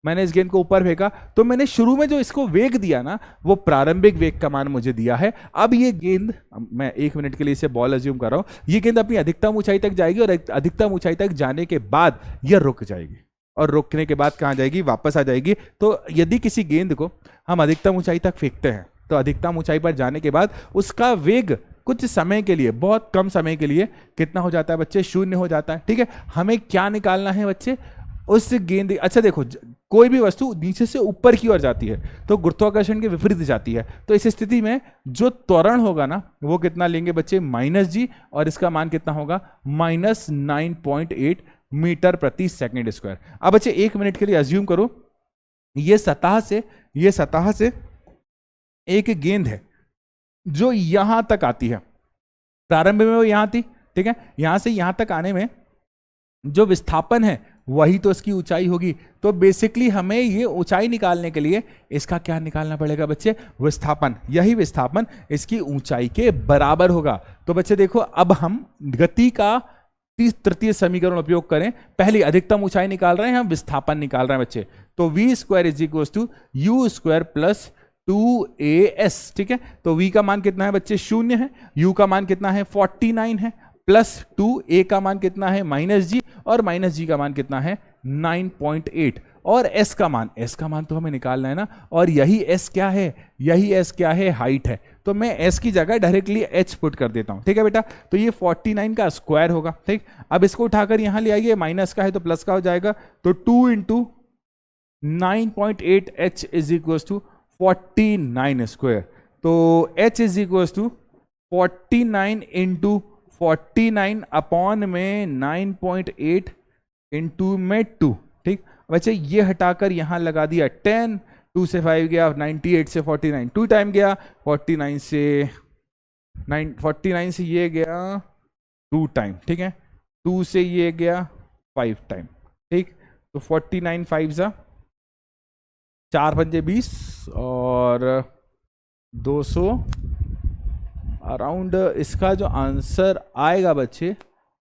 [SPEAKER 1] मैंने इस गेंद को ऊपर फेंका, तो मैंने शुरू में जो इसको वेग दिया ना, वो प्रारंभिक वेग का मान मुझे दिया है। अब ये गेंद, मैं 1 मिनट के लिए इसे बॉल अज्यूम कर रहा हूं, ये गेंद अपनी अधिकतम ऊंचाई तक जाएगी और अधिकतम ऊंचाई तक जाने के बाद यह रुक जाएगी, और रुकने के बाद कहाँ जाएगी, वापस आ जाएगी। तो यदि किसी गेंद को हम अधिकतम ऊंचाई तक फेंकते हैं, तो अधिकतम ऊंचाई पर जाने के बाद उसका वेग कुछ समय के लिए, बहुत कम समय के लिए कितना हो जाता है बच्चे, 0 हो जाता है। ठीक है, हमें क्या निकालना है बच्चे, उस गेंद, अच्छा देखो, कोई भी वस्तु नीचे से ऊपर की ओर जाती है तो गुरुत्वाकर्षण के विपरीत जाती है, तो इस स्थिति में जो त्वरण होगा ना, वो कितना लेंगे बच्चे, -g, और इसका मान कितना होगा, -9.8 मीटर प्रति सेकंड स्क्वायर। अब बच्चे 1 मिनट के लिए अज्यूम करो, ये सतह से एक गेंद है जो यहां तक आती है, प्रारंभ में वो यहां थी, ठीक है, यहां से यहां तक आने में जो विस्थापन है वही तो इसकी ऊंचाई होगी। तो बेसिकली हमें ये ऊंचाई निकालने के लिए इसका क्या निकालना पड़ेगा बच्चे, विस्थापन। यही विस्थापन इसकी ऊंचाई के बराबर होगा। तो बच्चे देखो, अब हम गति का तृतीय समीकरण उपयोग करें, पहली अधिकतम ऊंचाई निकाल रहे हैं, हम विस्थापन निकाल रहे हैं बच्चे। तो v² = u² + 2as, ठीक है। तो v का मान कितना है बच्चे, 0 है, u का मान कितना है, 49 है, प्लस 2, a का मान कितना है, -g, और -g का मान कितना है, 9.8, और s का मान तो हमें निकालना है ना, और यही s क्या है, हाइट है। तो मैं s की जगह डायरेक्टली h पुट कर देता हूं, ठीक है बेटा। तो ये 49 का स्क्वायर होगा, ठीक। अब इसको उठाकर यहां ले आइए, माइनस का है तो प्लस का हो जाएगा, तो 2 × 9.8 h = 49 स्क्वायर। तो h = 49 × 49 अपॉन में 9.8 इंटू में 2, ठीक। बच्चे ये हटाकर यहां लगा दिया 10, 2 से 5 गया, 98 से 49 2 टाइम गया, 49 से ये गया 2 टाइम, ठीक है, 2 से ये गया 5 टाइम, ठीक। तो 49 5 जा 4 पंजे 20 और 200, अराउंड इसका जो आंसर आएगा बच्चे,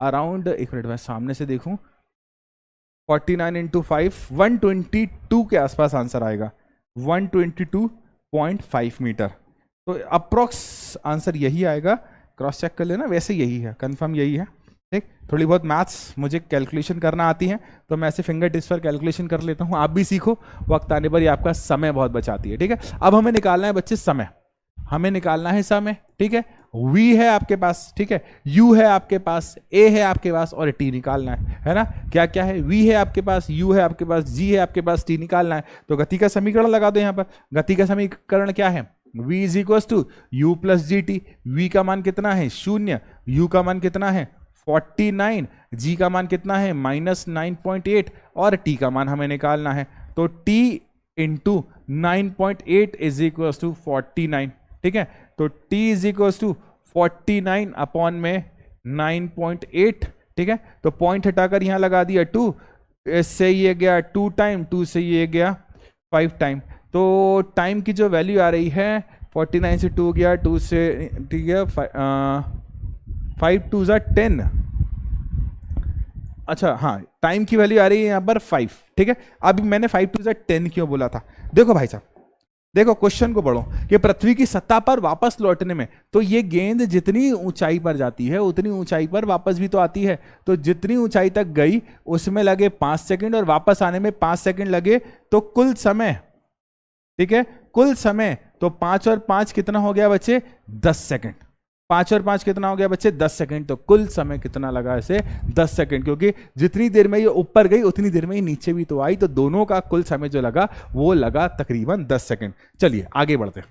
[SPEAKER 1] अराउंड, 1 मिनट मैं सामने से देखूं, 49 × 5 122 के आसपास आंसर आएगा, 122.5 मीटर। तो अप्रोक्स आंसर यही आएगा, क्रॉस चेक कर लेना, वैसे यही है, कंफर्म यही है, ठीक। थोड़ी बहुत मैथ्स मुझे कैलकुलेशन करना आती है, तो मैं ऐसे फिंगर टिप्स पर कैलकुलेशन कर लेता हूँ, आप भी सीखो, वक्त आने पर ये आपका समय बहुत बचाती है, ठीक है। अब हमें निकालना है बच्चे समय, ठीक है। v है आपके पास, ठीक है, u है आपके पास, a है आपके पास, और t निकालना है ना। क्या क्या है, v है आपके पास, u है आपके पास, g है आपके पास, t निकालना है। तो गति का समीकरण लगा दो यहाँ पर। गति का समीकरण क्या है, v = u + gt। v का मान कितना है, 0, u का मान कितना है, 49, g का मान कितना है, -9.8, और t का मान हमें निकालना है। तो t × 9.8 = 49, ठीक है। तो t = 49 अपॉन में 9.8, ठीक है। तो पॉइंट हटाकर यहां लगा दिया 2, इससे ये गया 2 टाइम, 2 से ये गया 5 टाइम। तो टाइम की जो वैल्यू आ रही है, 49 से 2 गया, 2 से, ठीक है, 5 2 = 10, अच्छा हाँ, टाइम की वैल्यू आ रही है यहाँ पर 5, ठीक है। अभी मैंने 5 2 = 10 क्यों बोला था, देखो भाई साहब, देखो क्वेश्चन को पढ़ो कि पृथ्वी की सतह पर वापस लौटने में, तो ये गेंद जितनी ऊंचाई पर जाती है उतनी ऊंचाई पर वापस भी तो आती है। तो जितनी ऊंचाई तक गई उसमें लगे 5 सेकंड, और वापस आने में 5 सेकंड लगे, तो कुल समय, ठीक है, कुल समय, तो 5 और 5 कितना हो गया बच्चे, 10 सेकंड। 5 और 5 कितना हो गया बच्चे, 10 सेकंड। तो कुल समय कितना लगा इसे, 10 सेकंड, क्योंकि जितनी देर में ये ऊपर गई उतनी देर में ही नीचे भी तो आई, तो दोनों का कुल समय जो लगा वो लगा तकरीबन 10 सेकंड। चलिए आगे बढ़ते हैं,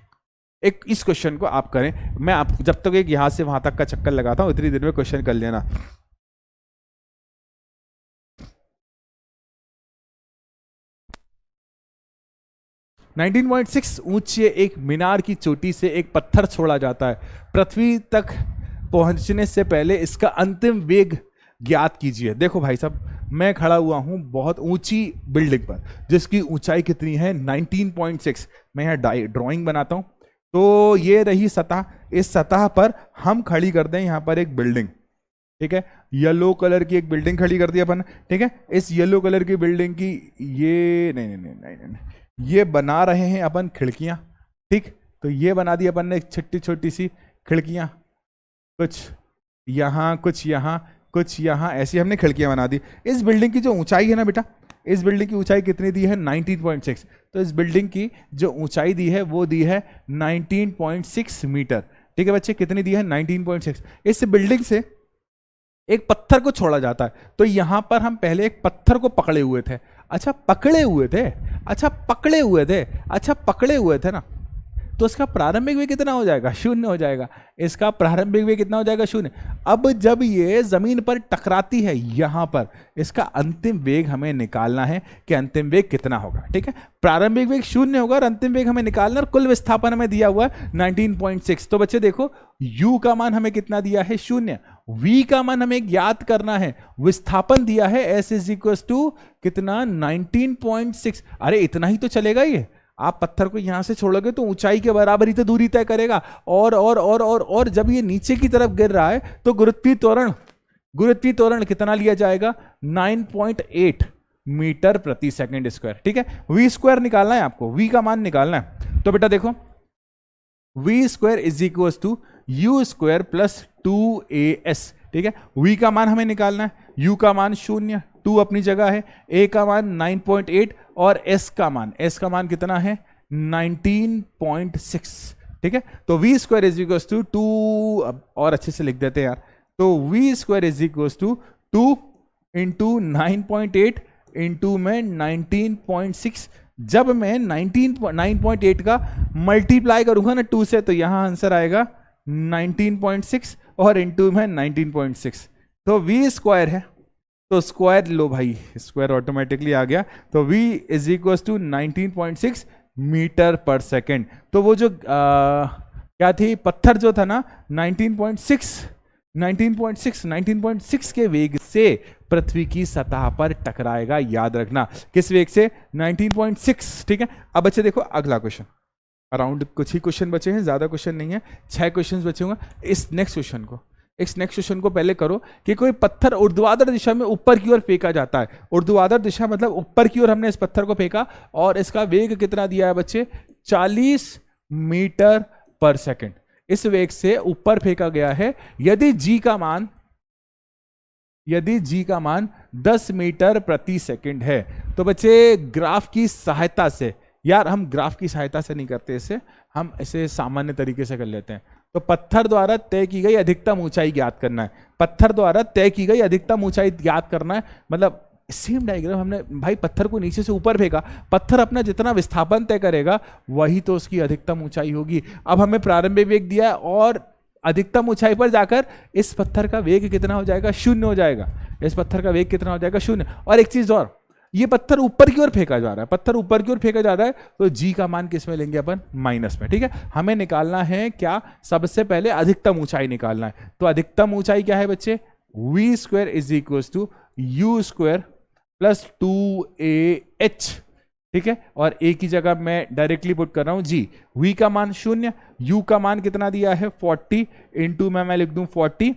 [SPEAKER 1] एक इस क्वेश्चन को आप करें, मैं आप जब तक एक यहां से वहां तक का चक्कर लगाता हूं, उतनी देर में क्वेश्चन कर लेना। नाइनटीन 19.6 ऊंचे एक मीनार की चोटी से एक पत्थर छोड़ा जाता है, पृथ्वी तक पहुंचने से पहले इसका अंतिम वेग ज्ञात कीजिए। देखो भाई साहब, मैं खड़ा हुआ हूं बहुत ऊंची बिल्डिंग पर, जिसकी ऊंचाई कितनी है, 19.6। मैं यहाँ ड्राइंग बनाता हूं, तो ये रही सतह, इस सतह पर हम खड़ी कर दें यहाँ पर एक बिल्डिंग, ठीक है, येलो कलर की एक बिल्डिंग खड़ी कर दी अपन, ठीक है, इस येलो कलर की बिल्डिंग की ये नहीं नहीं नहीं नहीं, नहीं, नहीं ये बना रहे हैं अपन खिड़कियां, ठीक, तो ये बना दी अपन ने छोटी छोटी सी खिड़कियां, कुछ यहाँ कुछ यहाँ कुछ यहाँ, ऐसी हमने खिड़कियां बना दी। इस बिल्डिंग की जो ऊंचाई है ना बेटा, इस बिल्डिंग की ऊंचाई कितनी दी है 19.6, तो इस बिल्डिंग की जो ऊंचाई दी है वो दी है 19.6 मीटर, ठीक है बच्चे, कितनी दी है 19.6। इस बिल्डिंग से एक पत्थर को छोड़ा जाता है, तो यहां पर हम पहले एक पत्थर को पकड़े हुए थे, अच्छा पकड़े हुए थे, अच्छा पकड़े हुए थे, अच्छा पकड़े हुए थे ना, तो इसका प्रारंभिक वेग कितना हो जाएगा, शून्य हो जाएगा, इसका प्रारंभिक वेग कितना हो जाएगा, शून्य। अब जब ये जमीन पर टकराती है यहां पर, इसका अंतिम वेग हमें निकालना है कि अंतिम वेग कितना होगा, ठीक है, प्रारंभिक वेग शून्य होगा और अंतिम वेग हमें निकालना, और कुल विस्थापन हमें दिया हुआ है 19.6। तो बच्चे देखो u का मान हमें कितना दिया है, शून्य, v का मान हमें ज्ञात करना है, विस्थापन दिया है s इज इक्वल टू कितना 19.6। अरे इतना ही तो चलेगा, ये आप पत्थर को यहां से छोड़ोगे तो ऊंचाई के बराबर ही तो दूरी तय करेगा, और जब ये नीचे की तरफ गिर रहा है तो गुरुत्वीय त्वरण कितना लिया जाएगा, 9.8 मीटर प्रति सेकंड स्क्वायर, ठीक है, v स्क्वायर निकालना है आपको, v का मान निकालना है। तो बेटा देखो v square is equal to U square plus 2as, ठीक है, v का मान हमें निकालना है, u का मान शून्य, 2 अपनी जगह है, a का मान 9.8 और s का मान कितना है 19.6, ठीक है, तो v square is equal to 2, और अच्छे से लिख देते हैं यार, तो v square is equal to 2 into 9.8 into में 19.6, जब मैं 9.8 का मल्टीप्लाई करूंगा ना 2 से, तो यहां आंसर आएगा 19.6 और इंटू में 19.6, तो v स्क्वायर है, तो स्क्वायर लो भाई, स्क्वायर ऑटोमेटिकली आ गया, तो v is equal to 19.6 metre per second. तो वो जो क्या थी, पत्थर जो था ना 19.6 के वेग से पृथ्वी की सतह पर टकराएगा, याद रखना, किस वेग से 19.6, ठीक है। अब बच्चे देखो अगला क्वेश्चन, अराउंड कुछ ही क्वेश्चन बचे हैं, ज्यादा क्वेश्चन नहीं है, 6 क्वेश्चन बचे होंगे। इस नेक्स्ट क्वेश्चन को पहले करो कि कोई पत्थर ऊर्ध्वाधर दिशा में ऊपर की ओर फेंका जाता है, ऊर्ध्वाधर दिशा मतलब ऊपर की ओर हमने इस पत्थर को फेंका, और इसका वेग कितना दिया है बच्चे, 40 मीटर पर सेकंड, इस वेग से ऊपर फेंका गया है। यदि g का मान 10 मीटर प्रति सेकंड है, तो बच्चे ग्राफ की सहायता से, यार हम ग्राफ की सहायता से नहीं करते इसे, हम इसे सामान्य तरीके से कर लेते हैं। तो पत्थर द्वारा तय की गई अधिकतम ऊंचाई ज्ञात करना है, पत्थर द्वारा तय की गई अधिकतम ऊंचाई ज्ञात करना है, मतलब सेम डायग्राम हमने भाई पत्थर को नीचे से ऊपर फेंका, पत्थर अपना जितना विस्थापन तय करेगा वही तो उसकी अधिकतम ऊंचाई होगी। अब हमें प्रारंभिक वेग दिया है और अधिकतम ऊंचाई पर जाकर इस पत्थर का वेग कितना हो जाएगा, शून्य हो जाएगा, इस पत्थर का वेग कितना हो जाएगा, शून्य। और एक चीज और, ये पत्थर ऊपर की ओर फेंका जा रहा है, पत्थर ऊपर की ओर फेंका जा रहा है, तो g का मान किस में लेंगे अपन, माइनस में, ठीक है। हमें निकालना है क्या, सबसे पहले अधिकतम ऊंचाई निकालना है, तो अधिकतम ऊंचाई क्या है बच्चे, v square is equal to U square plus 2ah, ठीक है, और a की जगह मैं डायरेक्टली पुट कर रहा हूं g, v का मान 0, u का मान कितना दिया है 40, इंटू में मैं लिख दूं 40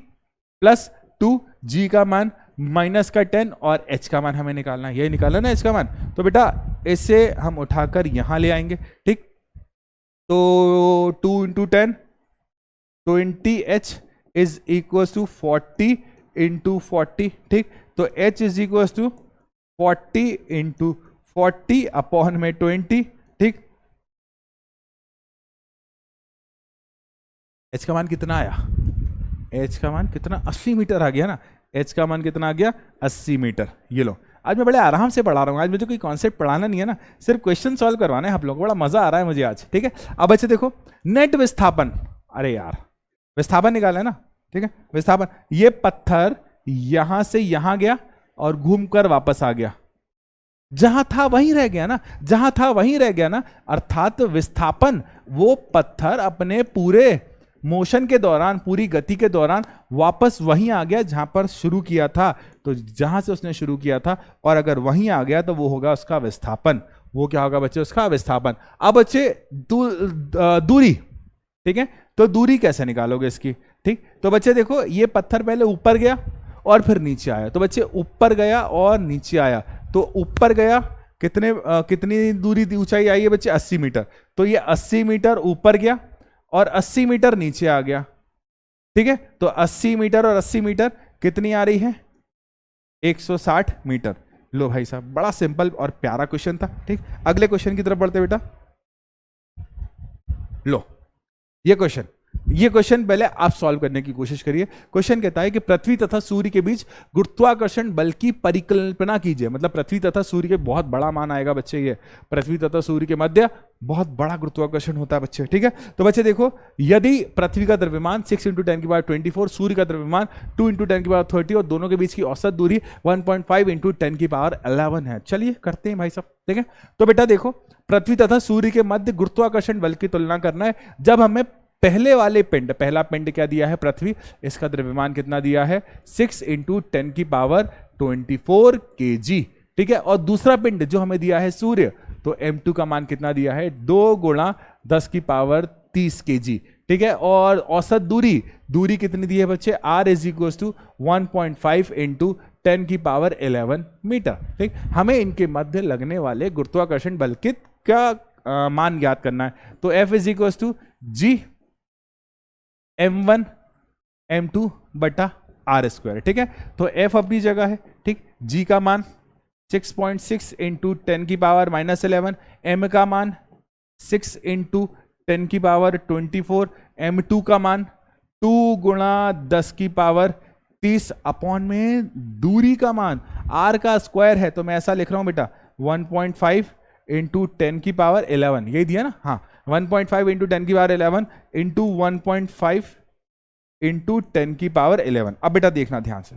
[SPEAKER 1] प्लस 2, g का मान माइनस का 10 और h का मान हमें निकालना है, यही निकाला ना h का मान। तो बेटा इसे हम उठाकर यहां ले आएंगे, ठीक, तो 2 into 10 20h is equal to 40 into 40, ठीक, तो h is equal to 40 into 40 upon में 20, ठीक, h का मान कितना आया, h का मान कितना 80 मीटर आ गया ना, h का मान कितना आ गया 80 मीटर। ये लो, आज मैं बड़े आराम से पढ़ा रहा हूँ, आज मुझे कोई कॉन्सेप्ट पढ़ाना नहीं है ना, सिर्फ क्वेश्चन सॉल्व करवाना है आप लोगों को, बड़ा मजा आ रहा है मुझे आज, ठीक है। अब बच्चे देखो नेट विस्थापन, अरे यार विस्थापन निकाला है ना, ठीक है, विस्थापन, ये पत्थर यहां से यहां गया और घूमकर वापस आ गया, जहां था वहीं रह गया ना, जहां था वहीं रह गया ना, अर्थात विस्थापन, वो पत्थर अपने पूरे मोशन के दौरान, पूरी गति के दौरान वापस वहीं आ गया जहां पर शुरू किया था, तो जहां से उसने शुरू किया था, और अगर वहीं आ गया तो वो होगा उसका विस्थापन, वो क्या होगा बच्चे, उसका विस्थापन। अब बच्चे दूरी, ठीक है, तो दूरी कैसे निकालोगे इसकी, ठीक। तो बच्चे देखो ये पत्थर पहले ऊपर गया और फिर नीचे आया, तो बच्चे ऊपर गया और नीचे आया, तो ऊपर गया कितनी दूरी ऊंचाई आई है बच्चे 80 मीटर, तो ये 80 मीटर ऊपर गया और 80 मीटर नीचे आ गया, ठीक है। तो 80 मीटर और 80 मीटर कितनी आ रही है 160 मीटर। लो भाई साहब, बड़ा सिंपल और प्यारा क्वेश्चन था, ठीक। अगले क्वेश्चन की तरफ बढ़ते बेटा। लो ये क्वेश्चन पहले आप सॉल्व करने की कोशिश करिए। क्वेश्चन कहता है कि पृथ्वी तथा सूर्य के बीच गुरुत्वाकर्षण बल की परिकल्पना कीजिए। मतलब पृथ्वी तथा सूर्य के बहुत बड़ा मान आएगा बच्चे, ये पृथ्वी तथा सूर्य के मध्य बहुत बड़ा गुरुत्वाकर्षण होता है बच्चे, ठीक है। तो बच्चे देखो, यदि पृथ्वी का द्रव्यमान 6 × 10⁻24, सूर्य का द्रव्यमान 2 × 10⁻30 और दोनों के बीच की औसत दूरी 1.5 × 10⁻11 है। चलिए करते हैं भाई साहब, ठीक है। तो बेटा देखो, पृथ्वी तथा सूर्य के मध्य गुरुत्वाकर्षण बल की तुलना करना है। जब हमें पहले वाले पिंड, पहला पिंड क्या दिया है पृथ्वी, इसका द्रव्यमान कितना दिया है 6 × 10⁻24 kg, ठीक है। और दूसरा पिंड जो हमें दिया है सूर्य, तो m2 का मान कितना दिया है 2 × 10⁻30 kg, ठीक है। और औसत दूरी कितनी दी है बच्चे, r = 1.5 × 10⁻11 मीटर, ठीक। हमें इनके मध्य लगने वाले गुरुत्वाकर्षण बल के क्या मान ज्ञात करना है। तो F = G m1 m2 बटा r², ठीक है। तो F अपनी जगह है, ठीक। G का मान 6.6 × 10⁻11, m का मान 6 × 10⁻24, m2 का मान 2 × 10⁻30 अपॉन में दूरी का मान r का स्क्वायर है, तो मैं ऐसा लिख रहा हूं बेटा 1.5 × 10⁻11, यही दिया ना, हाँ 1.5 × 10⁻11 इंटू 1.5 × 10⁻11। अब बेटा देखना ध्यान से,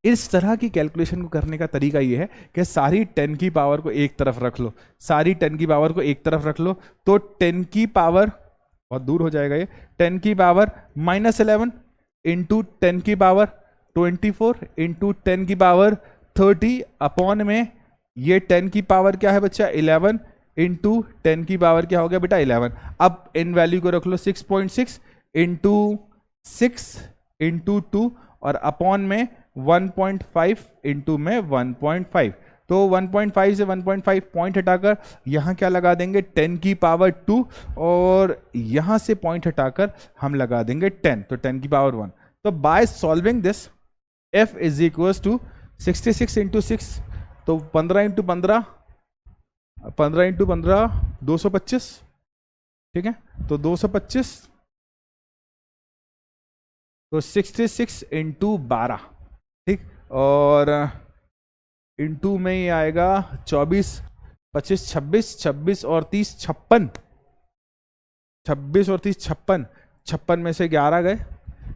[SPEAKER 1] इस तरह की कैलकुलेशन को करने का तरीका ये है कि सारी 10 की पावर को एक तरफ रख लो, सारी 10 की पावर को एक तरफ रख लो, तो 10 की पावर बहुत दूर हो जाएगा ये, 10 की पावर -11 इंटू 10 की पावर 24 इंटू 10 की पावर 30 अपॉन में ये 10 की पावर क्या है बच्चा 11 इंटू 10 की पावर क्या हो गया बेटा 11। अब इन वैल्यू को रख लो 6.6 इंटू 6 इंटू 2 और अपॉन में 1.5 इंटू में 1.5, तो 1.5 से 1.5 पॉइंट हटाकर यहाँ क्या लगा देंगे 10 की पावर 2 और यहाँ से पॉइंट हटाकर हम लगा देंगे 10, तो 10 की पावर 1। तो by solving this F = 66 into 6, तो 15 इंटू 15 225, ठीक है। तो 225, तो 66 इंटू 12, ठीक, और इंटू में ये आएगा 24 25 26 और 30 56, 26 और 30 56, 56 में से 11 गए,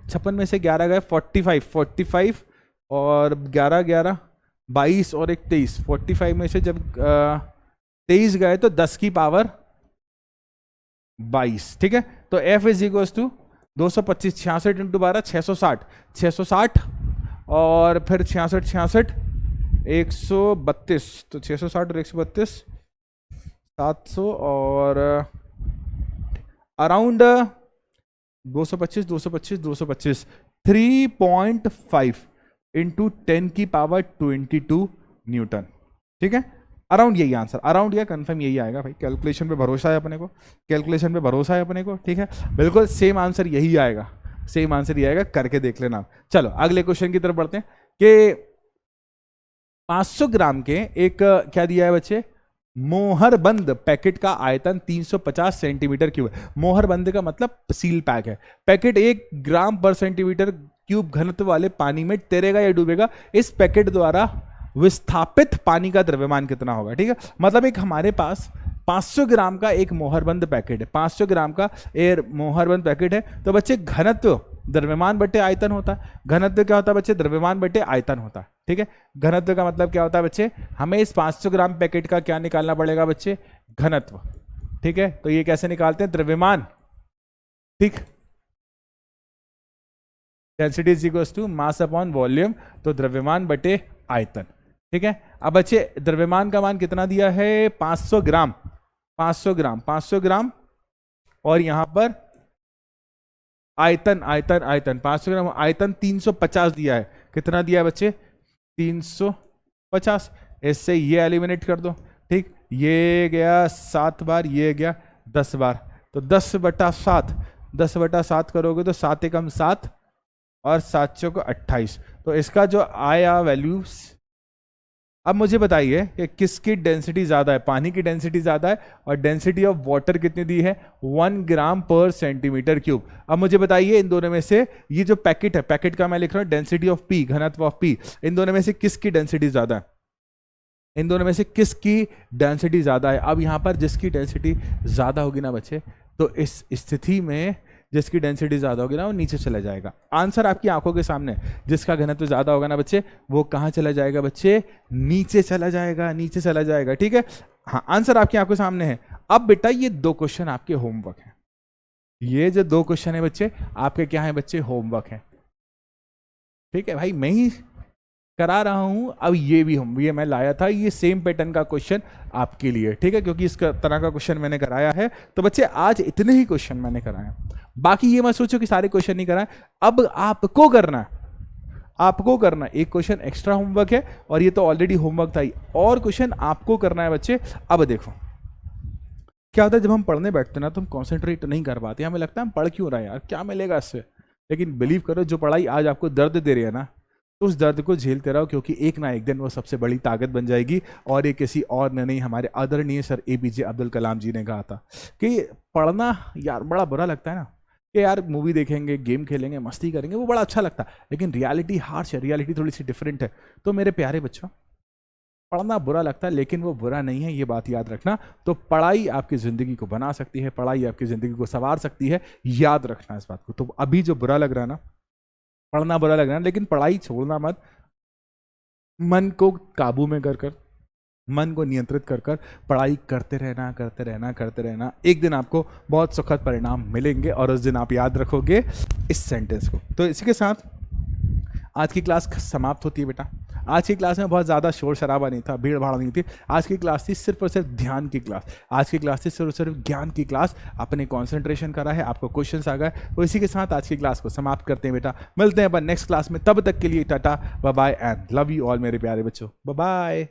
[SPEAKER 1] 56 में से 11 गए 45 और 11 22 और 1 23, 45 में से जब 23 गए तो 10 की पावर 22, ठीक है। तो F = 225 66 इंटू 12 660 और फिर 66 132, तो 660 और 132 700 और अराउंड 225 3.5 इंटू 10 की पावर 22 न्यूटन, ठीक है। अराउंड यही आंसर, अराउंड या कंफर्म यही आएगा भाई, कैलकुलेशन पे भरोसा है अपने को, कैलकुलेशन पे भरोसा है अपने को, ठीक है। बिल्कुल सेम आंसर यही आएगा, सेम आंसर यही आएगा, करके देख लेना। चलो अगले क्वेश्चन की तरफ बढ़ते हैं कि 500 ग्राम के एक क्या दिया है बच्चे, मोहरबंद पैकेट का आयतन 350 सेंटीमीटर क्यूब है। मोहरबंद का मतलब सील पैक है। पैकेट 1 ग्राम पर सेंटीमीटर क्यूब घनत्व वाले पानी में तैरेगा या डूबेगा। इस पैकेट द्वारा विस्थापित पानी का द्रव्यमान कितना होगा, ठीक है। मतलब एक हमारे पास 500 ग्राम का एक मोहरबंद पैकेट है, 500 ग्राम का एयर मोहरबंद पैकेट है। तो बच्चे घनत्व द्रव्यमान बटे आयतन होता है। घनत्व क्या होता है बच्चे, द्रव्यमान बटे आयतन होता है, ठीक है। घनत्व का मतलब क्या होता है बच्चे, हमें इस 500 ग्राम पैकेट का क्या निकालना पड़ेगा बच्चे, घनत्व, ठीक है। तो ये कैसे निकालते हैं, द्रव्यमान, ठीक, density is equal to mass upon volume, तो द्रव्यमान बटे आयतन, ठीक है। अब बच्चे द्रव्यमान का मान कितना दिया है 500 ग्राम, 500 ग्राम और यहां पर आयतन आयतन आयतन 500 ग्राम आयतन 350 दिया है। कितना दिया है बच्चे? 350। इससे ये एलिमिनेट कर दो, ठीक। ये गया 7 बार, ये गया 10 बार, तो 10/7, 10/7 करोगे तो 7 एकम 7 और 7 चौको 28। तो इसका जो आया वैल्यू। अब मुझे बताइए कि किसकी डेंसिटी ज्यादा है? पानी की डेंसिटी ज्यादा है और डेंसिटी ऑफ वाटर कितनी दी है? 1 ग्राम पर सेंटीमीटर क्यूब। अब मुझे बताइए इन दोनों में से ये जो पैकेट है, पैकेट का मैं लिख रहा हूं डेंसिटी ऑफ पी, घनत्व ऑफ पी, इन दोनों में से किसकी डेंसिटी ज्यादा है? इन दोनों में से किसकी डेंसिटी ज्यादा है? अब यहां पर जिसकी डेंसिटी ज्यादा होगी ना बच्चे, तो इस स्थिति में जिसकी डेंसिटी ज्यादा होगी ना वो नीचे चला जाएगा। आंसर आपकी आंखों के सामने, जिसका घनत्व ज्यादा होगा ना बच्चे वो कहां चला जाएगा बच्चे? नीचे चला जाएगा, नीचे चला जाएगा, ठीक है। हाँ, आंसर आपकी आंखों के सामने है। अब बेटा ये 2 क्वेश्चन आपके होमवर्क है। ये जो 2 क्वेश्चन है बच्चे आपके क्या है बच्चे? होमवर्क है, ठीक है भाई। मैं ही करा रहा हूं। अब ये मैं लाया था, ये सेम पैटर्न का क्वेश्चन आपके लिए, ठीक है, क्योंकि इस तरह का क्वेश्चन मैंने कराया है। तो बच्चे आज इतने ही क्वेश्चन मैंने कराए, बाकी ये मत सोचो कि सारे क्वेश्चन नहीं कराए। अब आपको करना है, आपको करना है। एक क्वेश्चन एक्स्ट्रा होमवर्क है और ये तो ऑलरेडी होमवर्क था ही, और क्वेश्चन आपको करना है बच्चे। अब देखो क्या होता है, जब हम पढ़ने बैठते हैं ना तो हम कॉन्सेंट्रेट नहीं कर पाते, हमें लगता है हम पढ़ क्यों रहे हैं यार, क्या मिलेगा इससे। लेकिन बिलीव करो, जो पढ़ाई आज आपको दर्द दे रही है ना, तो उस दर्द को झेलते रहो, क्योंकि एक ना एक दिन वो सबसे बड़ी ताकत बन जाएगी। और ये किसी और ने नहीं, हमारे आदरणीय सर APJ अब्दुल कलाम जी ने कहा था कि पढ़ना यार बड़ा बुरा लगता है ना, कि यार मूवी देखेंगे, गेम खेलेंगे, मस्ती करेंगे, वो बड़ा अच्छा लगता है, लेकिन रियलिटी हार्श है, रियलिटी थोड़ी सी डिफरेंट है। तो मेरे प्यारे बच्चों, पढ़ना बुरा लगता है लेकिन वो बुरा नहीं है, ये बात याद रखना। तो पढ़ाई आपकी ज़िंदगी को बना सकती है, पढ़ाई आपकी ज़िंदगी को संवार सकती है, याद रखना इस बात को। तो अभी जो बुरा लग रहा है ना, पढ़ना बुरा लग रहा है, लेकिन पढ़ाई छोड़ना मत। मन को काबू में कर कर, मन को नियंत्रित कर कर पढ़ाई करते रहना, करते रहना, करते रहना। एक दिन आपको बहुत सुखद परिणाम मिलेंगे और उस दिन आप याद रखोगे इस सेंटेंस को। तो इसी के साथ आज की क्लास समाप्त होती है बेटा। आज की क्लास में बहुत ज़्यादा शोर शराबा नहीं था, भीड़ भाड़ नहीं थी। आज की क्लास थी सिर्फ और सिर्फ ध्यान की क्लास, आज की क्लास थी सिर्फ और सिर्फ ज्ञान की क्लास। अपने कंसंट्रेशन करा है, आपको क्वेश्चंस आ गए। तो इसी के साथ आज की क्लास को समाप्त करते हैं बेटा। मिलते हैं अपन नेक्स्ट क्लास में, तब तक के लिए tata bye bye and love you all मेरे प्यारे बच्चों, बाय बाय।